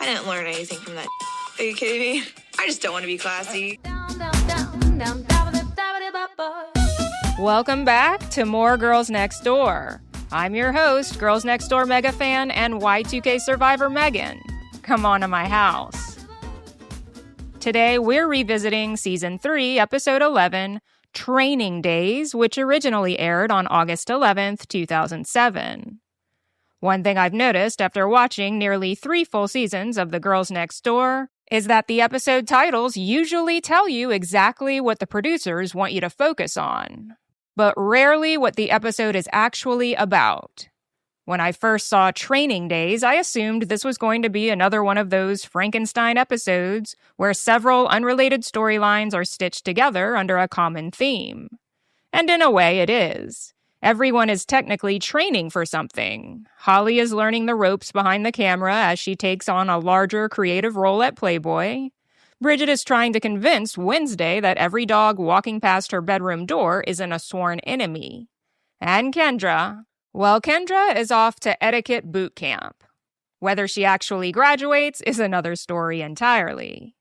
didn't learn anything from that. Are you kidding me? I just don't want to be classy. Welcome back to More Girls Next Door. I'm your host, Girls Next Door mega fan and Y2K survivor Megan. Come on to my house. Today, we're revisiting Season 3, Episode 11, Training Daze, which originally aired on August 11th, 2007. One thing I've noticed after watching nearly 3 full seasons of The Girls Next Door is that the episode titles usually tell you exactly what the producers want you to focus on, but rarely what the episode is actually about. When I first saw Training Daze, I assumed this was going to be another one of those Frankenstein episodes where several unrelated storylines are stitched together under a common theme. And in a way, it is. Everyone is technically training for something. Holly is learning the ropes behind the camera as she takes on a larger creative role at Playboy. Bridget is trying to convince Wednesday that every dog walking past her bedroom door isn't a sworn enemy. And Kendra is off to Etiquette boot camp. Whether she actually graduates is another story entirely.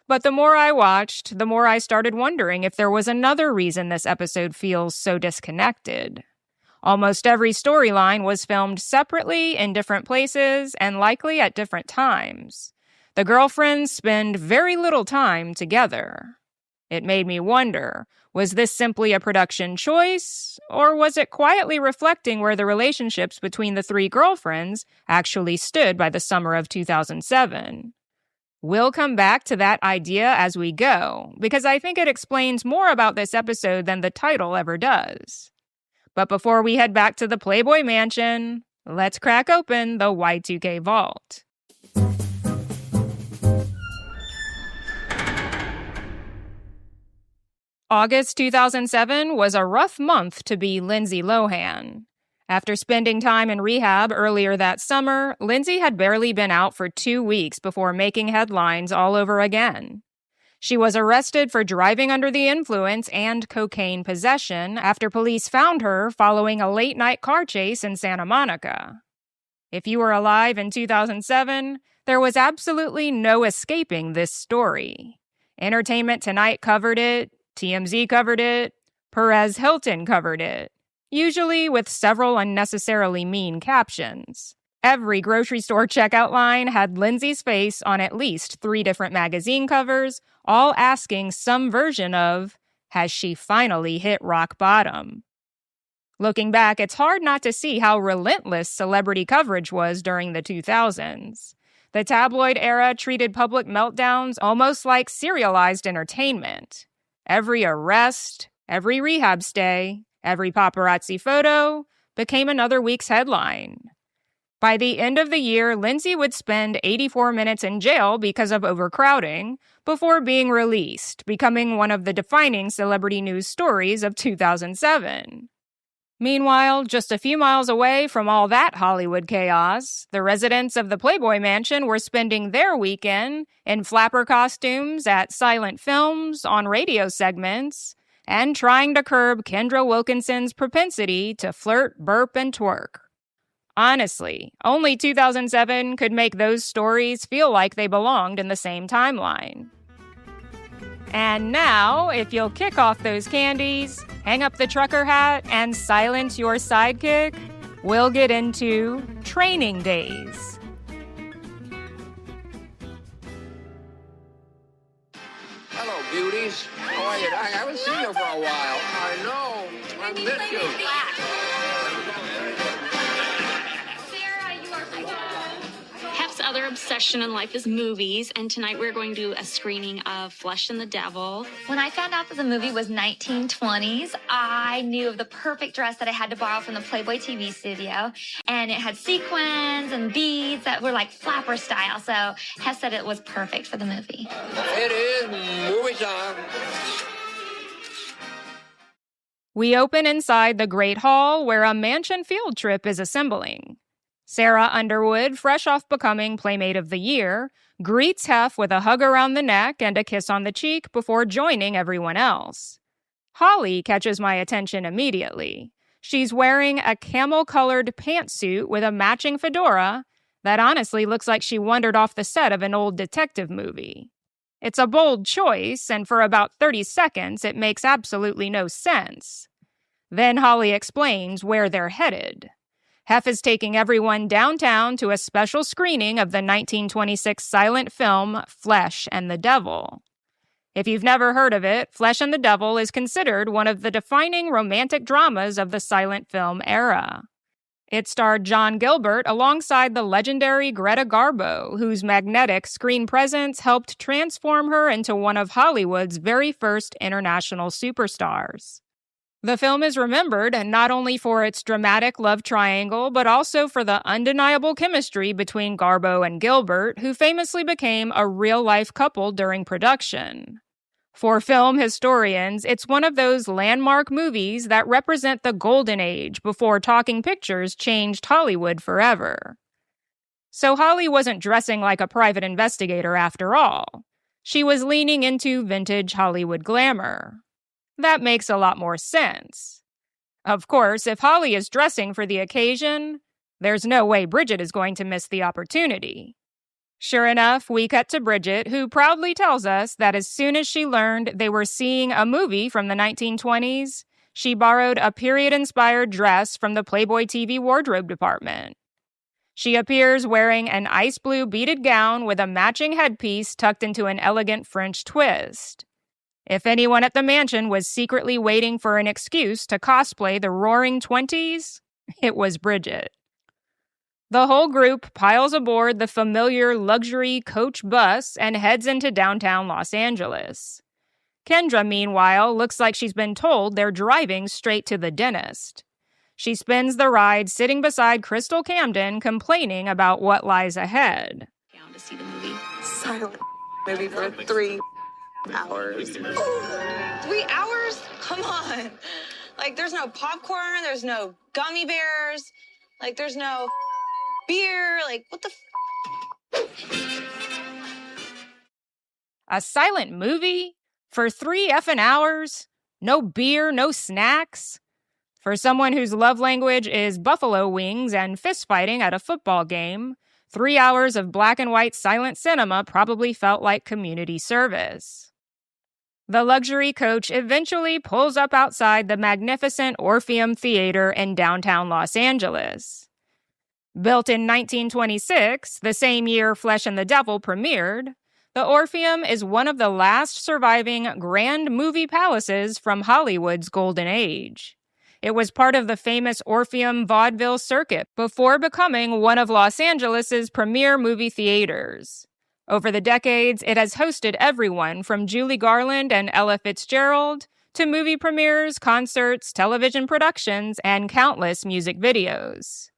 But the more I watched, the more I started wondering if there was another reason this episode feels so disconnected. Almost every storyline was filmed separately in different places and likely at different times. The girlfriends spend very little time together. It made me wonder, was this simply a production choice, or was it quietly reflecting where the relationships between the 3 girlfriends actually stood by the summer of 2007? We'll come back to that idea as we go, because I think it explains more about this episode than the title ever does. But before we head back to the Playboy Mansion, let's crack open the Y2K vault. August 2007 was a rough month to be Lindsay Lohan. After spending time in rehab earlier that summer, Lindsay had barely been out for 2 weeks before making headlines all over again. She was arrested for driving under the influence and cocaine possession after police found her following a late-night car chase in Santa Monica. If you were alive in 2007, there was absolutely no escaping this story. Entertainment Tonight covered it, TMZ covered it, Perez Hilton covered it, usually with several unnecessarily mean captions. Every grocery store checkout line had Lindsay's face on at least 3 different magazine covers, all asking some version of, has she finally hit rock bottom? Looking back, it's hard not to see how relentless celebrity coverage was during the 2000s. The tabloid era treated public meltdowns almost like serialized entertainment. Every arrest, every rehab stay, every paparazzi photo became another week's headline. By the end of the year, Lindsay would spend 84 minutes in jail because of overcrowding before being released, becoming one of the defining celebrity news stories of 2007. Meanwhile, just a few miles away from all that Hollywood chaos, the residents of the Playboy Mansion were spending their weekend in flapper costumes at silent films, on radio segments, and trying to curb Kendra Wilkinson's propensity to flirt, burp, and twerk. Honestly, only 2007 could make those stories feel like they belonged in the same timeline. And now, if you'll kick off those candies, hang up the trucker hat, and silence your sidekick, we'll get into Training Daze. Hello, beauties. How are you? I haven't seen you for a while. I know. I miss you. Hef's other obsession in life is movies, and tonight we're going to do a screening of Flesh and the Devil. When I found out that the movie was 1920s, I knew of the perfect dress that I had to borrow from the Playboy TV studio, and it had sequins and beads that were like flapper style, so Hef said it was perfect for the movie. It is movie time. We open inside the Great Hall where a mansion field trip is assembling. Sarah Underwood, fresh off becoming Playmate of the Year, greets Hef with a hug around the neck and a kiss on the cheek before joining everyone else. Holly catches my attention immediately. She's wearing a camel-colored pantsuit with a matching fedora that honestly looks like she wandered off the set of an old detective movie. It's a bold choice, and for about 30 seconds, it makes absolutely no sense. Then Holly explains where they're headed. Hef is taking everyone downtown to a special screening of the 1926 silent film Flesh and the Devil. If you've never heard of it, Flesh and the Devil is considered one of the defining romantic dramas of the silent film era. It starred John Gilbert alongside the legendary Greta Garbo, whose magnetic screen presence helped transform her into one of Hollywood's very first international superstars. The film is remembered not only for its dramatic love triangle, but also for the undeniable chemistry between Garbo and Gilbert, who famously became a real-life couple during production. For film historians, it's one of those landmark movies that represent the golden age before talking pictures changed Hollywood forever. So Holly wasn't dressing like a private investigator after all. She was leaning into vintage Hollywood glamour. That makes a lot more sense. Of course, if Holly is dressing for the occasion, there's no way Bridget is going to miss the opportunity. Sure enough, we cut to Bridget, who proudly tells us that as soon as she learned they were seeing a movie from the 1920s, she borrowed a period-inspired dress from the Playboy TV wardrobe department. She appears wearing an ice blue beaded gown with a matching headpiece tucked into an elegant French twist. If anyone at the mansion was secretly waiting for an excuse to cosplay the Roaring Twenties, it was Bridget. The whole group piles aboard the familiar luxury coach bus and heads into downtown Los Angeles. Kendra, meanwhile, looks like she's been told they're driving straight to the dentist. She spends the ride sitting beside Crystal Camden, complaining about what lies ahead. Down to see the movie. Silent movie for 3 hours. 3 hours? Come on. Like, there's no popcorn, there's no gummy bears, like, there's no beer, like, what the A silent movie? For 3 effing hours? No beer, no snacks? For someone whose love language is buffalo wings and fistfighting at a football game, 3 hours of black and white silent cinema probably felt like community service. The luxury coach eventually pulls up outside the magnificent Orpheum Theater in downtown Los Angeles. Built in 1926, the same year Flesh and the Devil premiered, the Orpheum is one of the last surviving grand movie palaces from Hollywood's golden age. It was part of the famous Orpheum vaudeville circuit before becoming one of Los Angeles's premier movie theaters. Over the decades, it has hosted everyone from Julie Garland and Ella Fitzgerald to movie premieres, concerts, television productions, and countless music videos.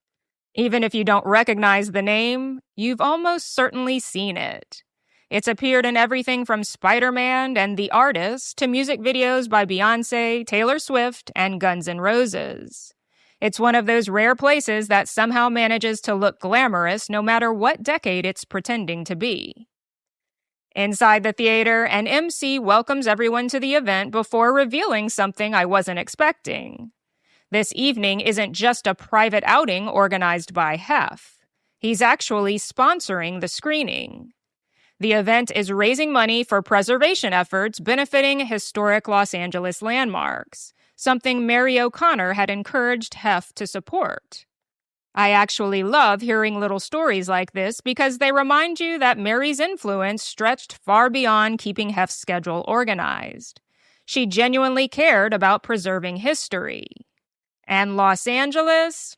Even if you don't recognize the name, you've almost certainly seen it. It's appeared in everything from Spider-Man and The Artist to music videos by Beyoncé, Taylor Swift, and Guns N' Roses. It's one of those rare places that somehow manages to look glamorous no matter what decade it's pretending to be. Inside the theater, an MC welcomes everyone to the event before revealing something I wasn't expecting. This evening isn't just a private outing organized by Hef. He's actually sponsoring the screening. The event is raising money for preservation efforts benefiting historic Los Angeles landmarks, something Mary O'Connor had encouraged Hef to support. I actually love hearing little stories like this because they remind you that Mary's influence stretched far beyond keeping Hef's schedule organized. She genuinely cared about preserving history. And Los Angeles,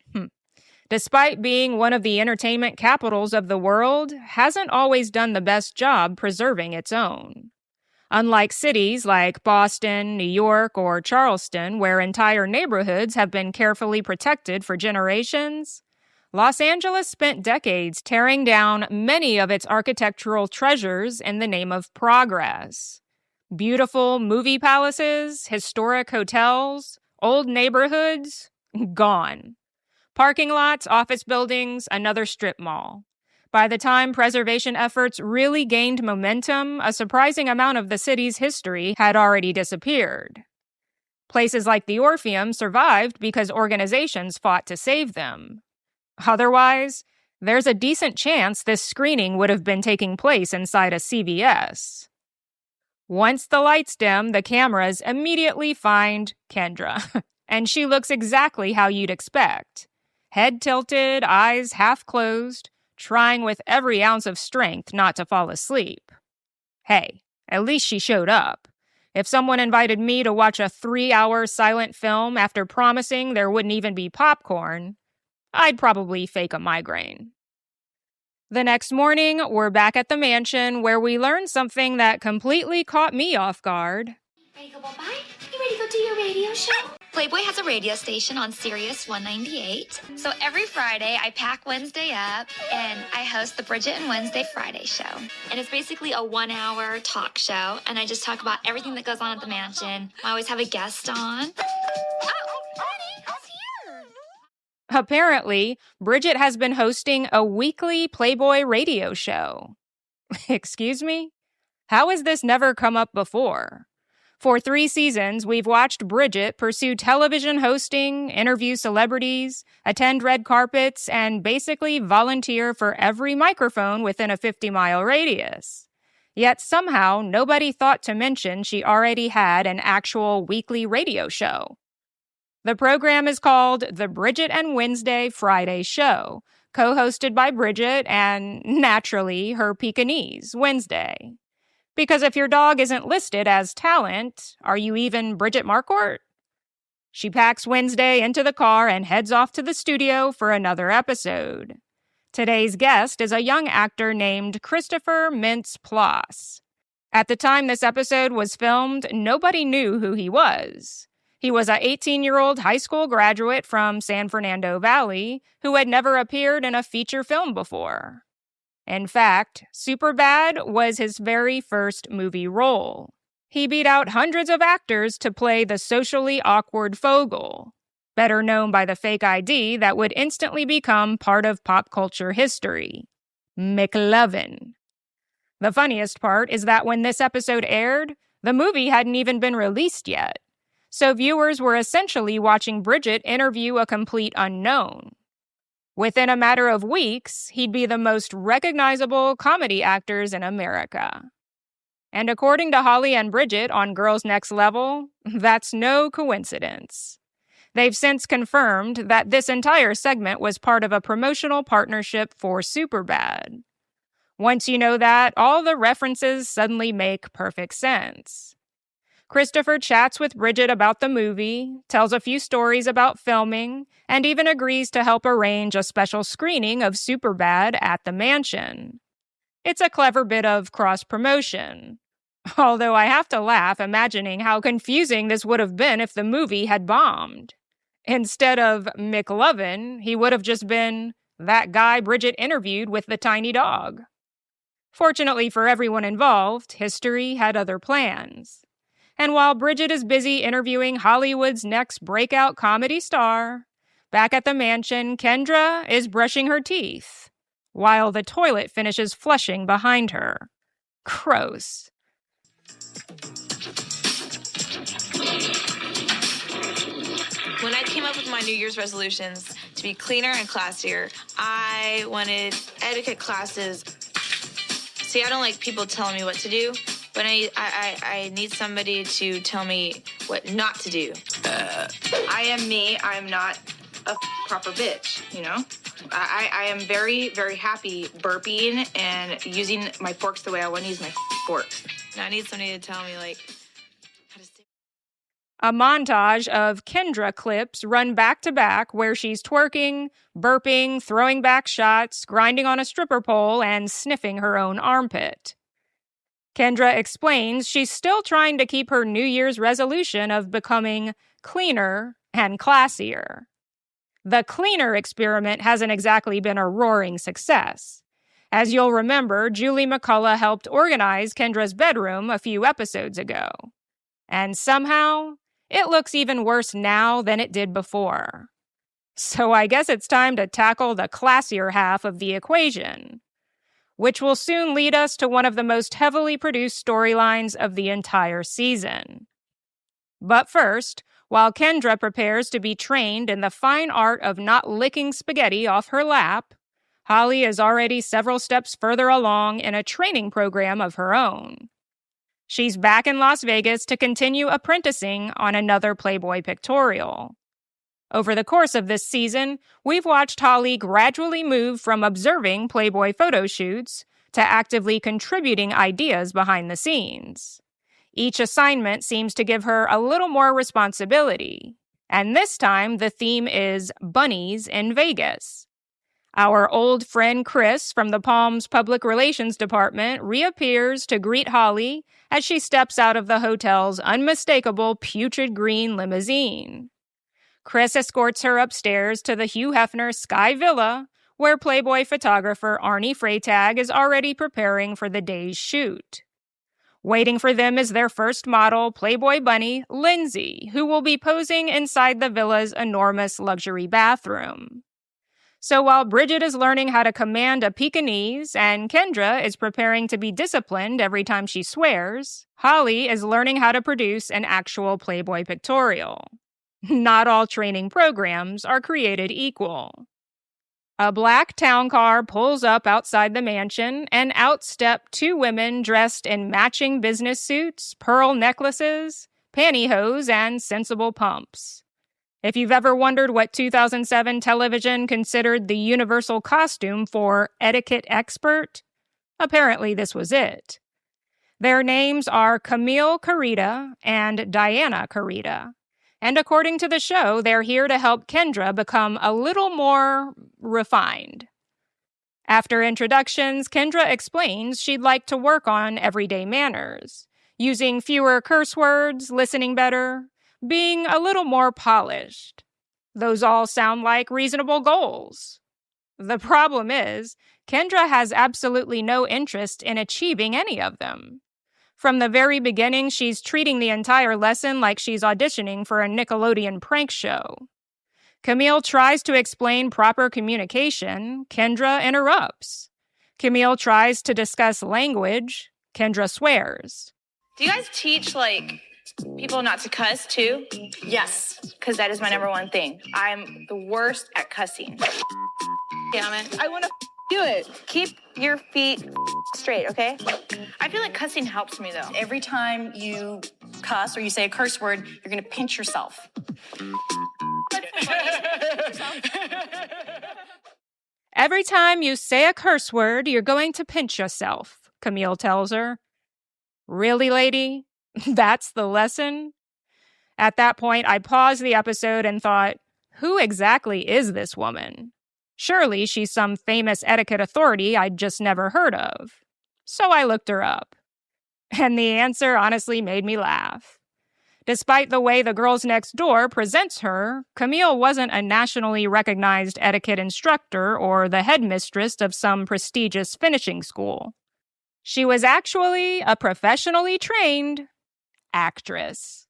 despite being one of the entertainment capitals of the world, hasn't always done the best job preserving its own. Unlike cities like Boston, New York, or Charleston, where entire neighborhoods have been carefully protected for generations, Los Angeles spent decades tearing down many of its architectural treasures in the name of progress. Beautiful movie palaces, historic hotels, old neighborhoods, gone. Parking lots, office buildings, another strip mall. By the time preservation efforts really gained momentum, a surprising amount of the city's history had already disappeared. Places like the Orpheum survived because organizations fought to save them. Otherwise, there's a decent chance this screening would have been taking place inside a CVS. Once the lights dim, the cameras immediately find Kendra, and she looks exactly how you'd expect. Head tilted, eyes half closed, trying with every ounce of strength not to fall asleep. Hey, at least she showed up. If someone invited me to watch a 3-hour silent film after promising there wouldn't even be popcorn, I'd probably fake a migraine. The next morning, we're back at the mansion where we learned something that completely caught me off guard. Ready to go bye-bye? You ready to go do your radio show? Playboy has a radio station on Sirius 198. So every Friday, I pack Wednesday up and I host the Bridget and Wednesday Friday show. And it's basically a 1-hour talk show. And I just talk about everything that goes on at the mansion. I always have a guest on. Oh, honey, who's here? Apparently, Bridget has been hosting a weekly Playboy radio show. Excuse me? How has this never come up before? For 3 seasons, we've watched Bridget pursue television hosting, interview celebrities, attend red carpets, and basically volunteer for every microphone within a 50-mile radius. Yet somehow, nobody thought to mention she already had an actual weekly radio show. The program is called The Bridget and Wednesday Friday Show, co-hosted by Bridget and, naturally, her Pekingese, Wednesday. Because if your dog isn't listed as talent, are you even Bridget Marquardt? She packs Wednesday into the car and heads off to the studio for another episode. Today's guest is a young actor named Christopher Mintz-Plasse. At the time this episode was filmed, nobody knew who he was. He was a 18-year-old high school graduate from San Fernando Valley who had never appeared in a feature film before. In fact, Superbad was his very first movie role. He beat out hundreds of actors to play the socially awkward Fogel, better known by the fake ID that would instantly become part of pop culture history, McLovin. The funniest part is that when this episode aired, the movie hadn't even been released yet, so viewers were essentially watching Bridget interview a complete unknown. Within a matter of weeks, he'd be the most recognizable comedy actors in America. And according to Holly and Bridget on Girls Next Level, that's no coincidence. They've since confirmed that this entire segment was part of a promotional partnership for Superbad. Once you know that, all the references suddenly make perfect sense. Christopher chats with Bridget about the movie, tells a few stories about filming, and even agrees to help arrange a special screening of Superbad at the mansion. It's a clever bit of cross-promotion. Although I have to laugh imagining how confusing this would have been if the movie had bombed. Instead of McLovin, he would have just been that guy Bridget interviewed with the tiny dog. Fortunately for everyone involved, history had other plans. And while Bridget is busy interviewing Hollywood's next breakout comedy star, back at the mansion, Kendra is brushing her teeth, while the toilet finishes flushing behind her. Gross. When I came up with my New Year's resolutions to be cleaner and classier, I wanted etiquette classes. See, I don't like people telling me what to do, but I need somebody to tell me what not to do. I am me. I am not a proper bitch, you know? I am very, very happy burping and using my forks the way I want to use my forks. And I need somebody to tell me, like, how to say. A montage of Kendra clips run back to back where she's twerking, burping, throwing back shots, grinding on a stripper pole, and sniffing her own armpit. Kendra explains she's still trying to keep her New Year's resolution of becoming cleaner and classier. The cleaner experiment hasn't exactly been a roaring success. As you'll remember, Julie McCullough helped organize Kendra's bedroom a few episodes ago. And somehow, it looks even worse now than it did before. So I guess it's time to tackle the classier half of the equation, which will soon lead us to one of the most heavily produced storylines of the entire season. But first, while Kendra prepares to be trained in the fine art of not licking spaghetti off her lap, Holly is already several steps further along in a training program of her own. She's back in Las Vegas to continue apprenticing on another Playboy pictorial. Over the course of this season, we've watched Holly gradually move from observing Playboy photo shoots to actively contributing ideas behind the scenes. Each assignment seems to give her a little more responsibility, and this time the theme is bunnies in Vegas. Our old friend Chris from the Palms Public Relations Department reappears to greet Holly as she steps out of the hotel's unmistakable putrid green limousine. Chris escorts her upstairs to the Hugh Hefner Sky Villa, where Playboy photographer Arnie Freytag is already preparing for the day's shoot. Waiting for them is their first model, Playboy bunny, Lindsay, who will be posing inside the villa's enormous luxury bathroom. So while Bridget is learning how to command a Pekingese and Kendra is preparing to be disciplined every time she swears, Holly is learning how to produce an actual Playboy pictorial. Not all training programs are created equal. A black town car pulls up outside the mansion, and out step two women dressed in matching business suits, pearl necklaces, pantyhose, and sensible pumps. If you've ever wondered what 2007 television considered the universal costume for etiquette expert, apparently this was it. Their names are Camille Carida and Diana Carida. And according to the show, they're here to help Kendra become a little more refined. After introductions, Kendra explains she'd like to work on everyday manners, using fewer curse words, listening better, being a little more polished. Those all sound like reasonable goals. The problem is, Kendra has absolutely no interest in achieving any of them. From the very beginning, she's treating the entire lesson like she's auditioning for a Nickelodeon prank show. Camille tries to explain proper communication. Kendra interrupts. Camille tries to discuss language. Kendra swears. Do you guys teach, people not to cuss, too? Yes, because that is my number one thing. I'm the worst at cussing. Damn it. I want to do it. Keep your feet straight, okay? I feel like cussing helps me, though. Every time you cuss or you say a curse word, you're going to pinch yourself. Every time you say a curse word, you're going to pinch yourself, Camille tells her. Really, lady? That's the lesson? At that point, I paused the episode and thought, who exactly is this woman? Surely she's some famous etiquette authority I'd just never heard of. So I looked her up. And the answer honestly made me laugh. Despite the way the Girls Next Door presents her, Camille wasn't a nationally recognized etiquette instructor or the headmistress of some prestigious finishing school. She was actually a professionally trained actress.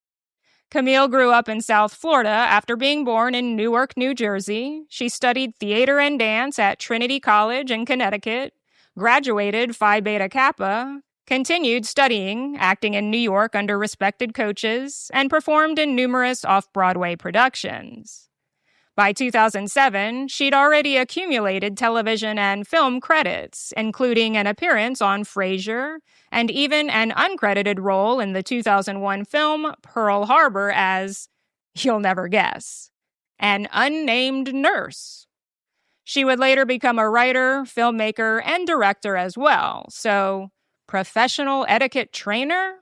Camille grew up in South Florida after being born in Newark, New Jersey. She studied theater and dance at Trinity College in Connecticut, graduated Phi Beta Kappa, continued studying acting in New York under respected coaches, and performed in numerous off-Broadway productions. By 2007, she'd already accumulated television and film credits, including an appearance on Frasier and even an uncredited role in the 2001 film Pearl Harbor as, you'll never guess, an unnamed nurse. She would later become a writer, filmmaker, and director as well, so professional etiquette trainer?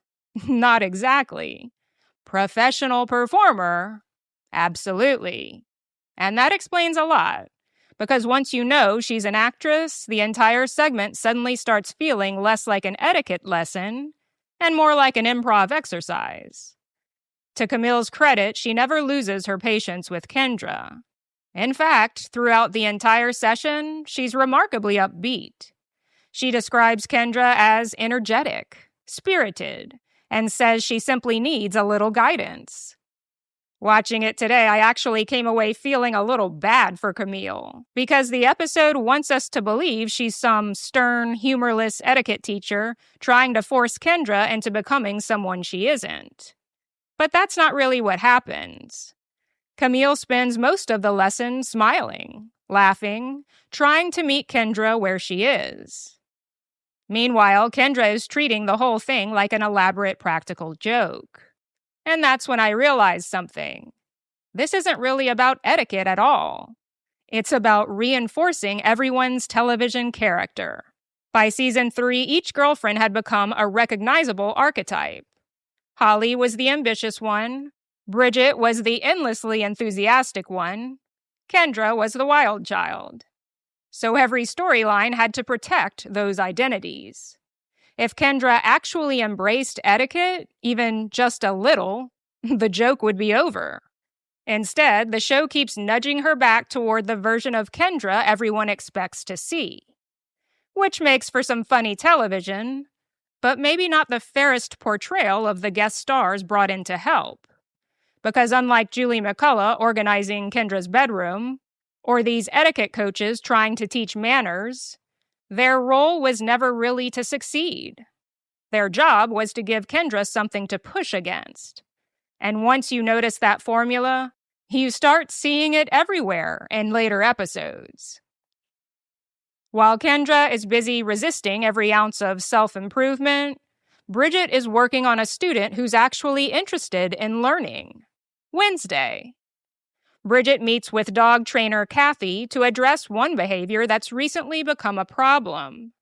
Not exactly. Professional performer? Absolutely. And that explains a lot, because once you know she's an actress, the entire segment suddenly starts feeling less like an etiquette lesson and more like an improv exercise. To Camille's credit, she never loses her patience with Kendra. In fact, throughout the entire session, she's remarkably upbeat. She describes Kendra as energetic, spirited, and says she simply needs a little guidance. Watching it today, I actually came away feeling a little bad for Camille, because the episode wants us to believe she's some stern, humorless etiquette teacher trying to force Kendra into becoming someone she isn't. But that's not really what happens. Camille spends most of the lesson smiling, laughing, trying to meet Kendra where she is. Meanwhile, Kendra is treating the whole thing like an elaborate practical joke. And that's when I realized something. This isn't really about etiquette at all. It's about reinforcing everyone's television character. By season 3, each girlfriend had become a recognizable archetype. Holly was the ambitious one. Bridget was the endlessly enthusiastic one. Kendra was the wild child. So every storyline had to protect those identities. If Kendra actually embraced etiquette, even just a little, the joke would be over. Instead, the show keeps nudging her back toward the version of Kendra everyone expects to see. Which makes for some funny television, but maybe not the fairest portrayal of the guest stars brought in to help. Because unlike Julie McCullough organizing Kendra's bedroom, or these etiquette coaches trying to teach manners, their role was never really to succeed. Their job was to give Kendra something to push against. And once you notice that formula, you start seeing it everywhere in later episodes. While Kendra is busy resisting every ounce of self-improvement, Bridget is working on a student who's actually interested in learning. Wednesday. Bridget meets with dog trainer Kathy to address one behavior that's recently become a problem.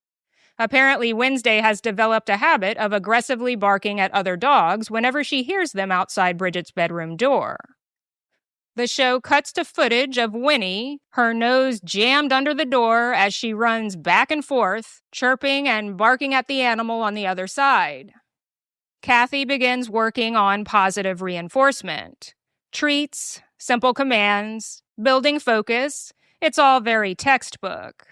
Apparently, Wednesday has developed a habit of aggressively barking at other dogs whenever she hears them outside Bridget's bedroom door. The show cuts to footage of Winnie, her nose jammed under the door as she runs back and forth, chirping and barking at the animal on the other side. Kathy begins working on positive reinforcement. Treats, simple commands, building focus, it's all very textbook.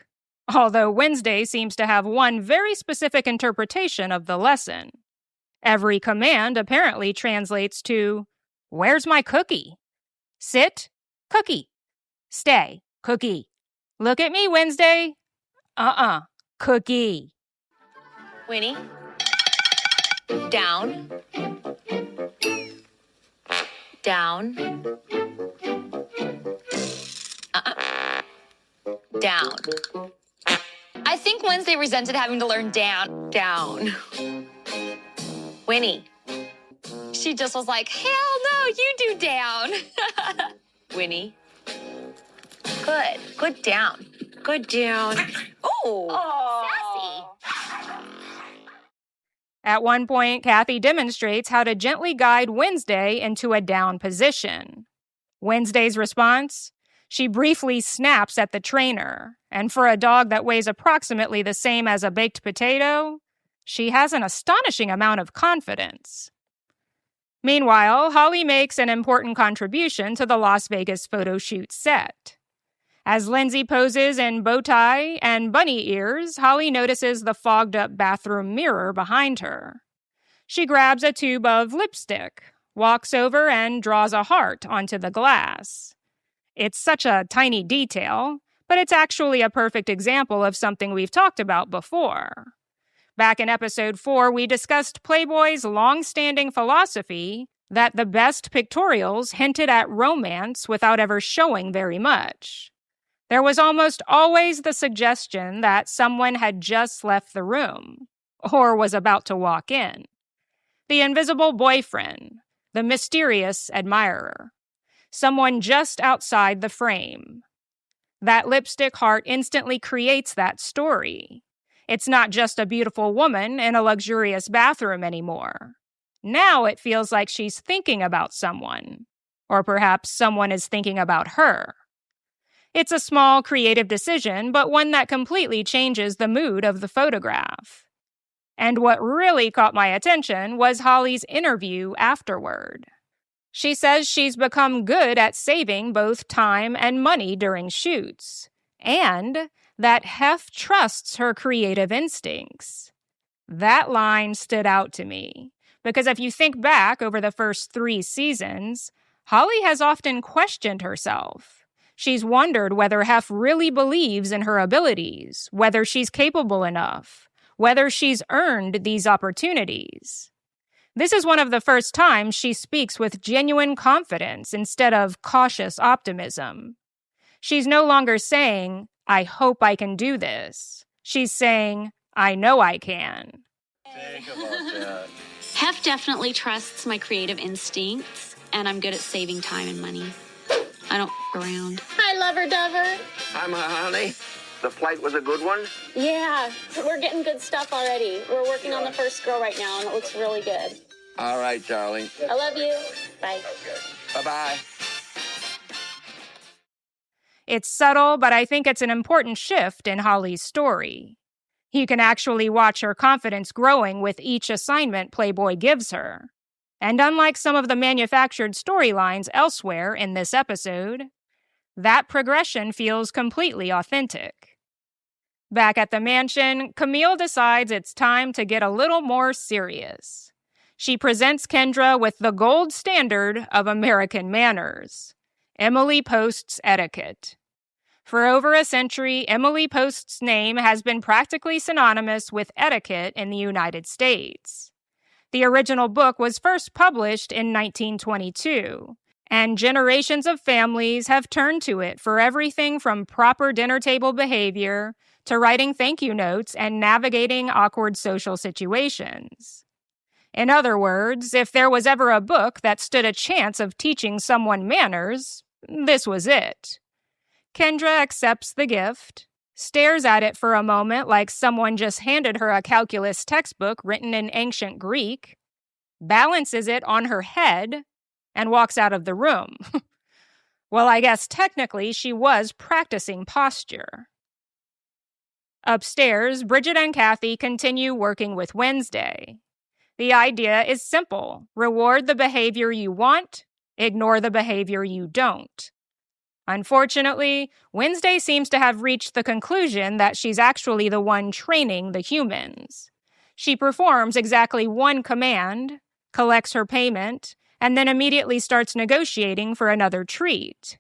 Although Wednesday seems to have one very specific interpretation of the lesson. Every command apparently translates to, "Where's my cookie?" Sit, cookie. Stay, cookie. Look at me, Wednesday. Cookie. Winnie. Down. Down. Down. I think Wednesday resented having to learn down. Down. Winnie. She just was like, hell no, you do down. Winnie. Good. Good down. Good down. Oh. Sassy. At one point, Kathy demonstrates how to gently guide Wednesday into a down position. Wednesday's response? She briefly snaps at the trainer, and for a dog that weighs approximately the same as a baked potato, she has an astonishing amount of confidence. Meanwhile, Holly makes an important contribution to the Las Vegas photo shoot set. As Lindsay poses in bow tie and bunny ears, Holly notices the fogged-up bathroom mirror behind her. She grabs a tube of lipstick, walks over, and draws a heart onto the glass. It's such a tiny detail, but it's actually a perfect example of something we've talked about before. Back in episode 4, we discussed Playboy's long-standing philosophy that the best pictorials hinted at romance without ever showing very much. There was almost always the suggestion that someone had just left the room, or was about to walk in. The invisible boyfriend, the mysterious admirer, someone just outside the frame. That lipstick heart instantly creates that story. It's not just a beautiful woman in a luxurious bathroom anymore. Now it feels like she's thinking about someone, or perhaps someone is thinking about her. It's a small creative decision, but one that completely changes the mood of the photograph. And what really caught my attention was Holly's interview afterward. She says she's become good at saving both time and money during shoots, and that Hef trusts her creative instincts. That line stood out to me, because if you think back over the first 3 seasons, Holly has often questioned herself. She's wondered whether Hef really believes in her abilities, whether she's capable enough, whether she's earned these opportunities. This is one of the first times she speaks with genuine confidence instead of cautious optimism. She's no longer saying, I hope I can do this. She's saying, I know I can. Think about that. Hef definitely trusts my creative instincts, and I'm good at saving time and money. I don't around. Hi, lover dover. Hi, my honey. The flight was a good one? Yeah, we're getting good stuff already. We're working on the first girl right now, and it looks really good. All right, darling. I love you. Bye. Bye-bye. It's subtle, but I think it's an important shift in Holly's story. You can actually watch her confidence growing with each assignment Playboy gives her. And unlike some of the manufactured storylines elsewhere in this episode, that progression feels completely authentic. Back at the mansion, Camille decides it's time to get a little more serious. She presents Kendra with the gold standard of American manners. Emily Post's Etiquette. For over a century, Emily Post's name has been practically synonymous with etiquette in the United States. The original book was first published in 1922, and generations of families have turned to it for everything from proper dinner table behavior to writing thank you notes and navigating awkward social situations. In other words, if there was ever a book that stood a chance of teaching someone manners, this was it. Kendra accepts the gift, stares at it for a moment like someone just handed her a calculus textbook written in ancient Greek, balances it on her head, and walks out of the room. Well, I guess technically she was practicing posture. Upstairs, Bridget and Kathy continue working with Wednesday. The idea is simple. Reward the behavior you want, ignore the behavior you don't. Unfortunately, Wednesday seems to have reached the conclusion that she's actually the one training the humans. She performs exactly one command, collects her payment, and then immediately starts negotiating for another treat.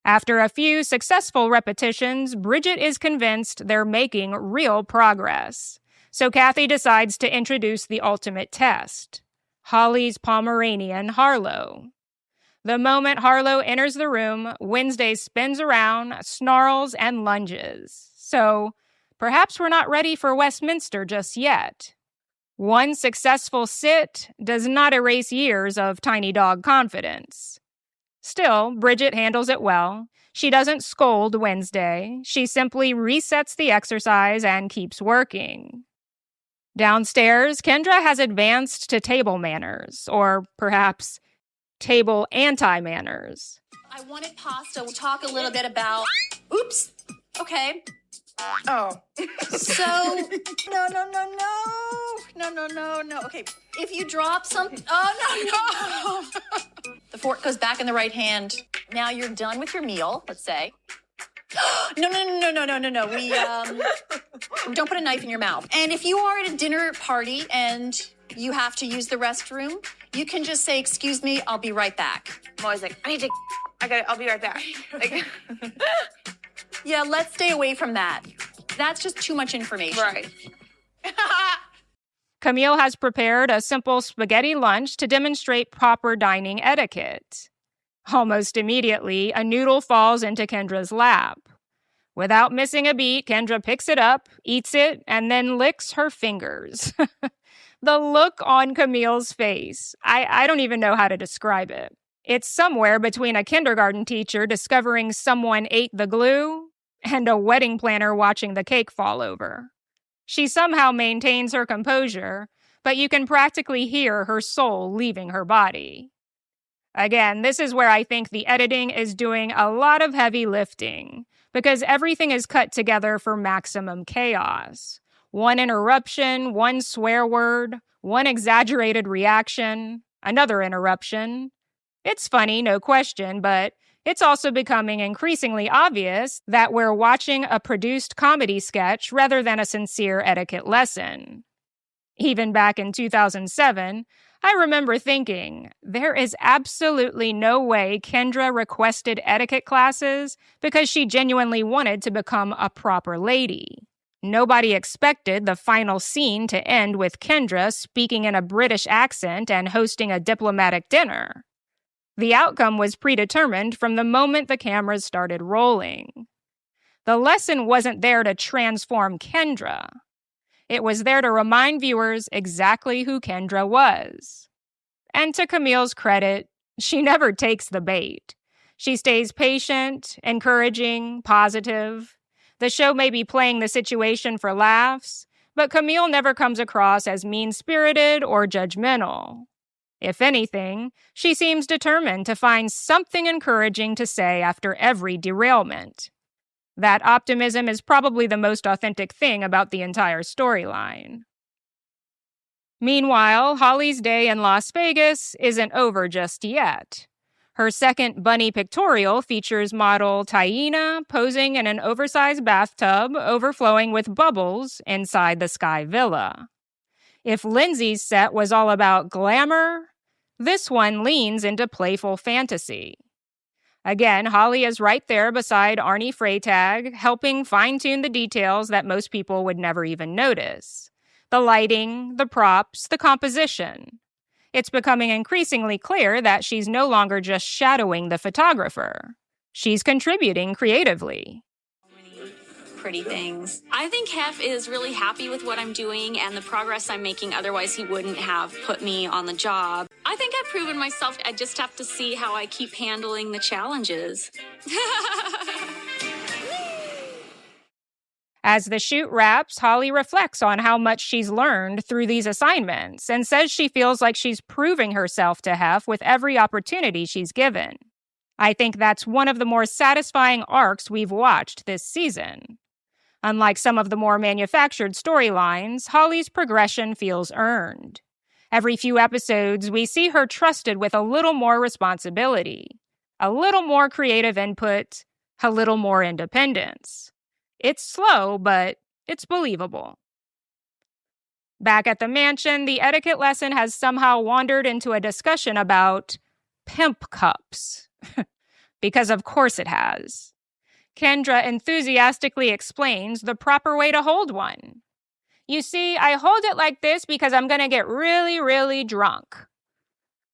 After a few successful repetitions, Bridget is convinced they're making real progress. So Kathy decides to introduce the ultimate test, Holly's Pomeranian Harlow. The moment Harlow enters the room, Wednesday spins around, snarls, and lunges. So, perhaps we're not ready for Westminster just yet. One successful sit does not erase years of tiny dog confidence. Still, Bridget handles it well. She doesn't scold Wednesday. She simply resets the exercise and keeps working. Downstairs, Kendra has advanced to table manners, or perhaps table anti-manners. I wanted pasta. We'll talk a little bit about... Oops. Okay. Oh. So, no. Okay, if you drop something... Oh, no. The fork goes back in the right hand. Now you're done with your meal, let's say. No. We don't put a knife in your mouth. And if you are at a dinner party and you have to use the restroom, you can just say, excuse me, I'll be right back. I'm always like, I'll be right back. Like, yeah, let's stay away from that. That's just too much information. right. Camille has prepared a simple spaghetti lunch to demonstrate proper dining etiquette. Almost immediately, a noodle falls into Kendra's lap. Without missing a beat, Kendra picks it up, eats it, and then licks her fingers. The look on Camille's face, I don't even know how to describe it. It's somewhere between a kindergarten teacher discovering someone ate the glue and a wedding planner watching the cake fall over. She somehow maintains her composure, but you can practically hear her soul leaving her body. Again, this is where I think the editing is doing a lot of heavy lifting, because everything is cut together for maximum chaos. One interruption, one swear word, one exaggerated reaction, another interruption. It's funny, no question, but it's also becoming increasingly obvious that we're watching a produced comedy sketch rather than a sincere etiquette lesson. Even back in 2007, I remember thinking, there is absolutely no way Kendra requested etiquette classes because she genuinely wanted to become a proper lady. Nobody expected the final scene to end with Kendra speaking in a British accent and hosting a diplomatic dinner. The outcome was predetermined from the moment the cameras started rolling. The lesson wasn't there to transform Kendra. It was there to remind viewers exactly who Kendra was. And to Camille's credit, she never takes the bait. She stays patient, encouraging, positive. The show may be playing the situation for laughs, but Camille never comes across as mean-spirited or judgmental. If anything, she seems determined to find something encouraging to say after every derailment. That optimism is probably the most authentic thing about the entire storyline. Meanwhile, Holly's day in Las Vegas isn't over just yet. Her second bunny pictorial features model Taina posing in an oversized bathtub overflowing with bubbles inside the Sky Villa. If Lindsay's set was all about glamour, this one leans into playful fantasy. Again, Holly is right there beside Arnie Freytag, helping fine-tune the details that most people would never even notice. The lighting, the props, the composition. It's becoming increasingly clear that she's no longer just shadowing the photographer. She's contributing creatively. Pretty things. I think Hef is really happy with what I'm doing and the progress I'm making. Otherwise, he wouldn't have put me on the job. I think I've proven myself. I just have to see how I keep handling the challenges. As the shoot wraps, Holly reflects on how much she's learned through these assignments and says she feels like she's proving herself to Hef with every opportunity she's given. I think that's one of the more satisfying arcs we've watched this season. Unlike some of the more manufactured storylines, Holly's progression feels earned. Every few episodes, we see her trusted with a little more responsibility, a little more creative input, a little more independence. It's slow, but it's believable. Back at the mansion, the etiquette lesson has somehow wandered into a discussion about pimp cups. Because of course it has. Kendra enthusiastically explains the proper way to hold one. You see, I hold it like this because I'm going to get really, really drunk.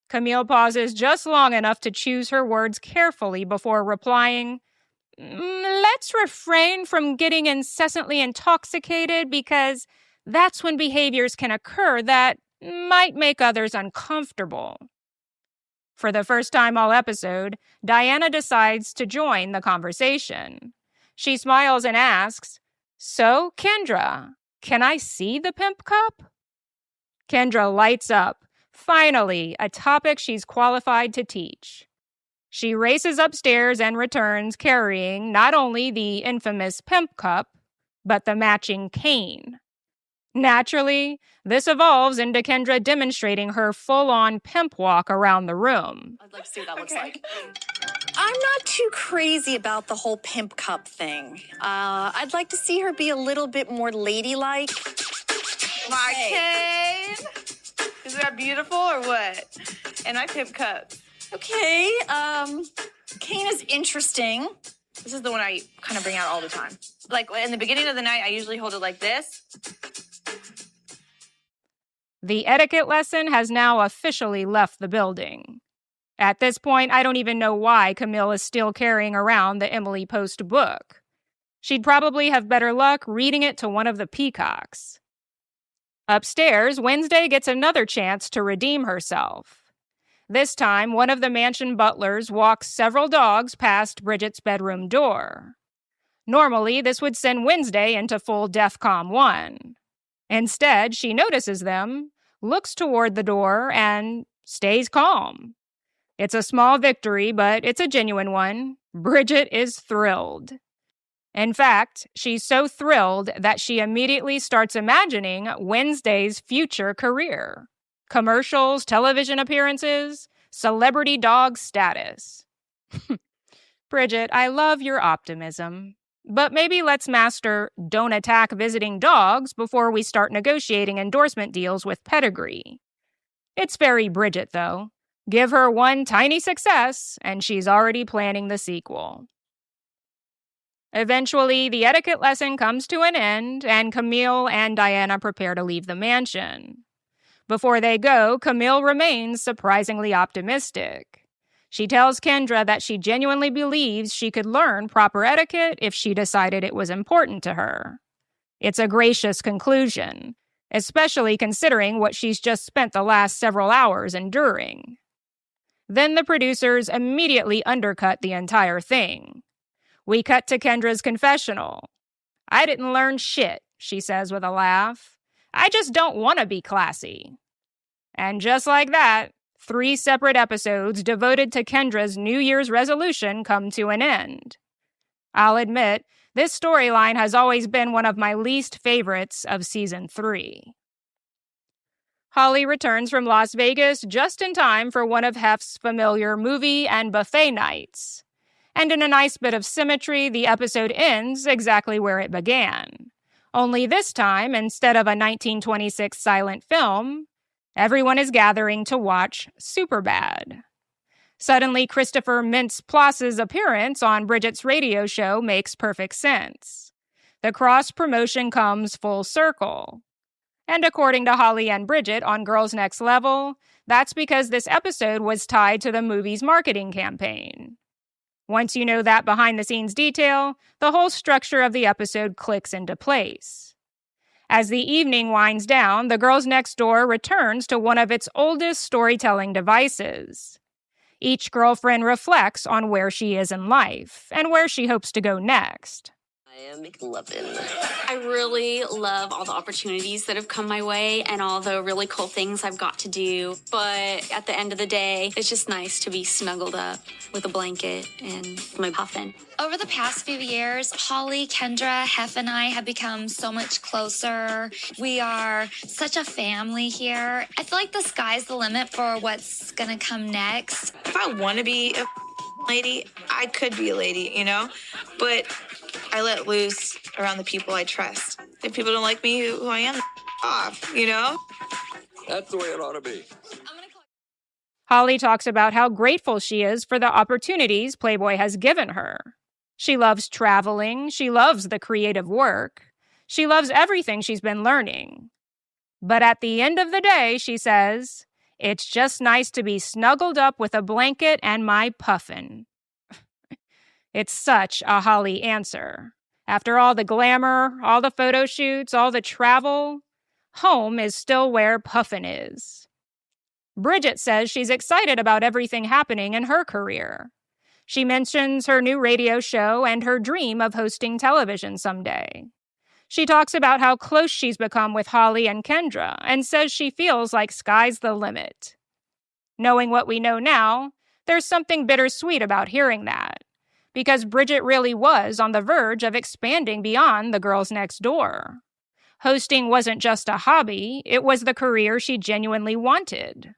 Camille pauses just long enough to choose her words carefully before replying, let's refrain from getting incessantly intoxicated because that's when behaviors can occur that might make others uncomfortable. For the first time all episode, Diana decides to join the conversation. She smiles and asks, "So, Kendra, can I see the pimp cup?" Kendra lights up. Finally, a topic she's qualified to teach. She races upstairs and returns carrying not only the infamous pimp cup, but the matching cane. Naturally, this evolves into Kendra demonstrating her full-on pimp walk around the room. I'd like to see what that looks like. I'm not too crazy about the whole pimp cup thing. I'd like to see her be a little bit more ladylike. My cane. Is that beautiful or what? And my pimp cup. Okay, cane is interesting. This is the one I kind of bring out all the time. Like in the beginning of the night, I usually hold it like this. The etiquette lesson has now officially left the building. At this point, I don't even know why Camille is still carrying around the Emily Post book. She'd probably have better luck reading it to one of the peacocks. Upstairs, Wednesday gets another chance to redeem herself. This time, one of the mansion butlers walks several dogs past Bridget's bedroom door. Normally, this would send Wednesday into full DEFCON 1. Instead, she notices them, looks toward the door, and stays calm. It's a small victory, but it's a genuine one. Bridget is thrilled. In fact, she's so thrilled that she immediately starts imagining Wednesday's future career. Commercials, television appearances, celebrity dog status. Bridget, I love your optimism. But maybe let's master don't attack visiting dogs before we start negotiating endorsement deals with pedigree. It's very Bridget, though. Give her one tiny success, and she's already planning the sequel. Eventually, the etiquette lesson comes to an end, and Camille and Diana prepare to leave the mansion. Before they go, Camille remains surprisingly optimistic. She tells Kendra that she genuinely believes she could learn proper etiquette if she decided it was important to her. It's a gracious conclusion, especially considering what she's just spent the last several hours enduring. Then the producers immediately undercut the entire thing. We cut to Kendra's confessional. "I didn't learn shit," she says with a laugh. "I just don't want to be classy." And just like that, 3 separate episodes devoted to Kendra's New Year's resolution come to an end. I'll admit, this storyline has always been one of my least favorites of season 3. Holly returns from Las Vegas just in time for one of Hef's familiar movie and buffet nights. And in a nice bit of symmetry, the episode ends exactly where it began. Only this time, instead of a 1926 silent film, everyone is gathering to watch Superbad. Suddenly, Christopher Mintz-Plass's appearance on Bridget's radio show makes perfect sense. The cross-promotion comes full circle. And according to Holly and Bridget on Girls Next Level, that's because this episode was tied to the movie's marketing campaign. Once you know that behind-the-scenes detail, the whole structure of the episode clicks into place. As the evening winds down, the Girls Next Door returns to one of its oldest storytelling devices. Each girlfriend reflects on where she is in life and where she hopes to go next. I am McLovin. I really love all the opportunities that have come my way and all the really cool things I've got to do. But at the end of the day, it's just nice to be snuggled up with a blanket and my puffin. Over the past few years, Holly, Kendra, Hef, and I have become so much closer. We are such a family here. I feel like the sky's the limit for what's gonna come next. If I want to be a lady, I could be a lady, you know? But I let loose around the people I trust. If people don't like me, who I am, off, you know? That's the way it ought to be. Holly talks about how grateful she is for the opportunities Playboy has given her. She loves traveling. She loves the creative work. She loves everything she's been learning. But at the end of the day, she says, it's just nice to be snuggled up with a blanket and my puffin. It's such a Holly answer. After all the glamour, all the photo shoots, all the travel, home is still where puffin is. Bridget says she's excited about everything happening in her career. She mentions her new radio show and her dream of hosting television someday. She talks about how close she's become with Holly and Kendra and says she feels like sky's the limit. Knowing what we know now, there's something bittersweet about hearing that, because Bridget really was on the verge of expanding beyond the Girls Next Door. Hosting wasn't just a hobby, it was the career she genuinely wanted.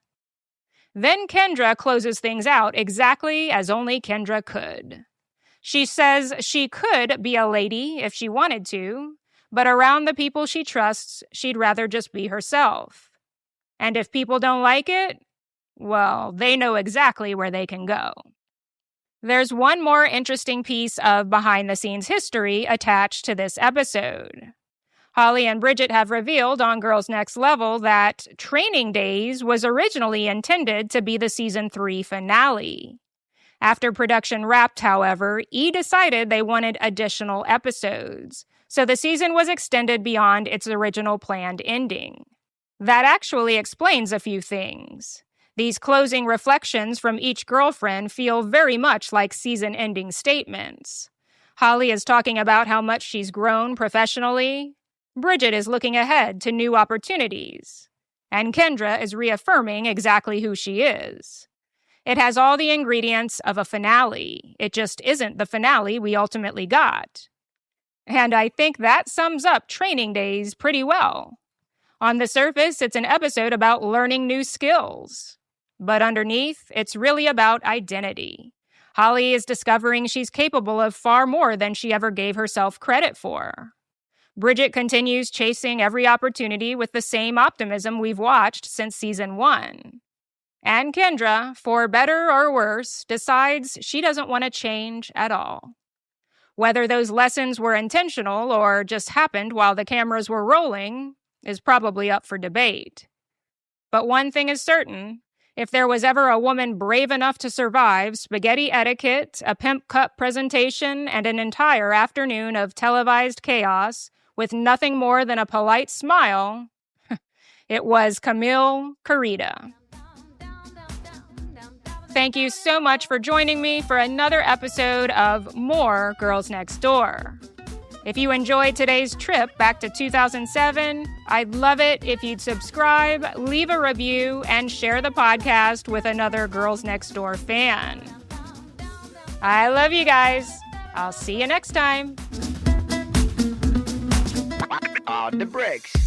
Then Kendra closes things out exactly as only Kendra could. She says she could be a lady if she wanted to, but around the people she trusts, she'd rather just be herself. And if people don't like it, well, they know exactly where they can go. There's one more interesting piece of behind-the-scenes history attached to this episode. Holly and Bridget have revealed on Girls Next Level that Training Daze was originally intended to be the season 3 finale. After production wrapped, however, E! decided they wanted additional episodes, so the season was extended beyond its original planned ending. That actually explains a few things. These closing reflections from each girlfriend feel very much like season-ending statements. Holly is talking about how much she's grown professionally. Bridget is looking ahead to new opportunities. And Kendra is reaffirming exactly who she is. It has all the ingredients of a finale. It just isn't the finale we ultimately got. And I think that sums up Training Daze pretty well. On the surface, it's an episode about learning new skills. But underneath, it's really about identity. Holly is discovering she's capable of far more than she ever gave herself credit for. Bridget continues chasing every opportunity with the same optimism we've watched since season 1. And Kendra, for better or worse, decides she doesn't want to change at all. Whether those lessons were intentional or just happened while the cameras were rolling is probably up for debate. But one thing is certain, If there was ever a woman brave enough to survive spaghetti etiquette, a pimp cup presentation, and an entire afternoon of televised chaos with nothing more than a polite smile, it was Camille Carida. Thank you so much for joining me for another episode of More Girls Next Door. If you enjoyed today's trip back to 2007, I'd love it if you'd subscribe, leave a review, and share the podcast with another Girls Next Door fan. I love you guys. I'll see you next time. The bricks.